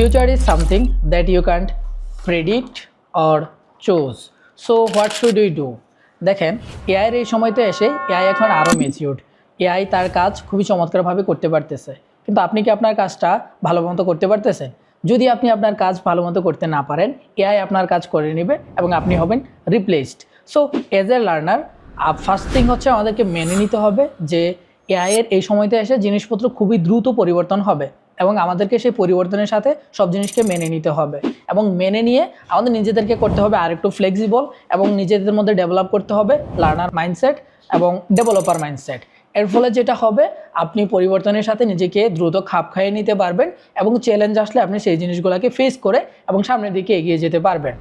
Future is something that you can't predict or choose. So what should we do? দেখেন এআইয়ের এই সময়তে এসে AI এখন আরও ম্যাচিউরড। এআই তার কাজ খুবই চমৎকারভাবে করতে পারতেছে, কিন্তু আপনি কি আপনার কাজটা ভালো মতো করতে পারতেছেন? যদি আপনি আপনার কাজ ভালো মতো করতে না পারেন, এআই আপনার কাজ করে নেবে এবং আপনি হবেন replaced. So as a learner first thing হচ্ছে আমাদেরকে মেনে নিতে হবে যে এআইয়ের এই সময়তে এসে জিনিসপত্র খুবই দ্রুত পরিবর্তন হবে এবং আমাদেরকে সেই পরিবর্তনের সাথে সব জিনিসকে মেনে নিতে হবে এবং মেনে নিয়ে আমাদের নিজেদেরকে করতে হবে আরেকটু ফ্লেক্সিবল এবং নিজেদের মধ্যে ডেভেলপ করতে হবে লার্নার মাইন্ডসেট এবং ডেভেলপার মাইন্ডসেট। এর ফলে যেটা হবে, আপনি পরিবর্তনের সাথে নিজেকে দ্রুত খাপ খাইয়ে নিতে পারবেন এবং চ্যালেঞ্জ আসলে আপনি সেই জিনিসগুলোকে ফেস করে এবং সামনের দিকে এগিয়ে যেতে পারবেন।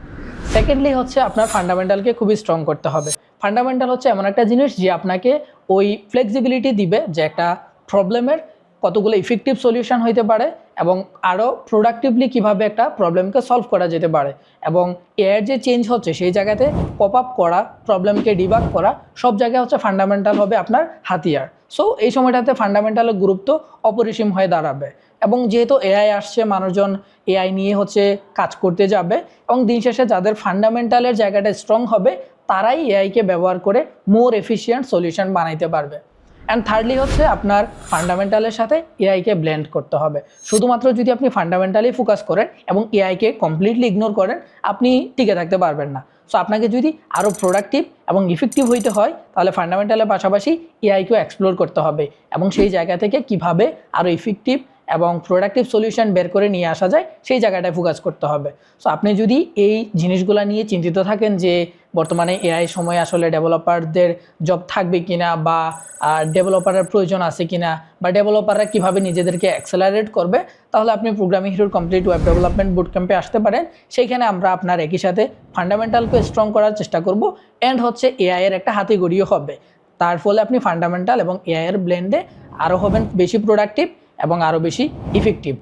সেকেন্ডলি হচ্ছে আপনার ফান্ডামেন্টালকে খুবই স্ট্রং করতে হবে। ফান্ডামেন্টাল হচ্ছে এমন একটা জিনিস যে আপনাকে ওই ফ্লেক্সিবিলিটি দিবে যে একটা প্রবলেমের কতগুলো ইফেক্টিভ সলিউশন হইতে পারে এবং আরও প্রোডাক্টিভলি কীভাবে একটা প্রবলেমকে সলভ করা যেতে পারে এবং এর যে চেঞ্জ হচ্ছে সেই জায়গাতে পপ আপ করা, প্রবলেমকে ডিবাগ করা, সব জায়গায় হচ্ছে ফান্ডামেন্টাল হবে আপনার হাতিয়ার। সো এই সময়টাতে ফান্ডামেন্টালের গুরুত্ব অপরিসীম হয়ে দাঁড়াবে এবং যেহেতু এআই আসছে, মানুষজন এআই নিয়ে হচ্ছে কাজ করতে যাবে এবং দিন শেষে যাদের ফান্ডামেন্টালের জায়গাটা স্ট্রং হবে তারাই এআইকে ব্যবহার করে মোর এফিশিয়েন্ট সলিউশন বানাইতে পারবে। অ্যান্ড থার্ডলি হচ্ছে আপনার ফান্ডামেন্টালের সাথে এআইকে ব্লেন্ড করতে হবে। শুধুমাত্র যদি আপনি ফান্ডামেন্টালি ফোকাস করেন এবং এআইকে কমপ্লিটলি ইগনোর করেন, আপনি টিকে থাকতে পারবেন না। সো আপনাকে যদি আরও প্রোডাক্টিভ এবং ইফেক্টিভ হইতে হয় তাহলে ফান্ডামেন্টালের পাশাপাশি এআইকেও এক্সপ্লোর করতে হবে এবং সেই জায়গা থেকে কিভাবে আরও ইফেক্টিভ এবং প্রোডাক্টিভ সলিউশন বের করে নিয়ে আসা যায় সেই জায়গাটায় ফোকাস করতে হবে। সো আপনি যদি এই জিনিসগুলো নিয়ে চিন্তিত থাকেন যে বর্তমানে এআই সময় আসলে ডেভেলপারদের জব থাকবে কিনা বা ডেভেলপারের প্রয়োজন আছে কিনা বা ডেভেলপাররা কীভাবে নিজেদেরকে অ্যাক্সেলারেট করবে, তাহলে আপনি প্রোগ্রামিং হিরোর কমপ্লিট ওয়েব ডেভেলপমেন্ট বুট ক্যাম্পে আসতে পারেন। সেইখানে আমরা আপনার একই সাথে ফান্ডামেন্টালকে স্ট্রং করার চেষ্টা করব অ্যান্ড হচ্ছে এআইয়ের একটা হাতেগড়িও হবে। তার ফলে আপনি ফান্ডামেন্টাল এবং এআইয়ের ব্লেন্ডে আরও হবেন বেশি প্রোডাক্টিভ এবং আরও বেশি ইফেক্টিভ।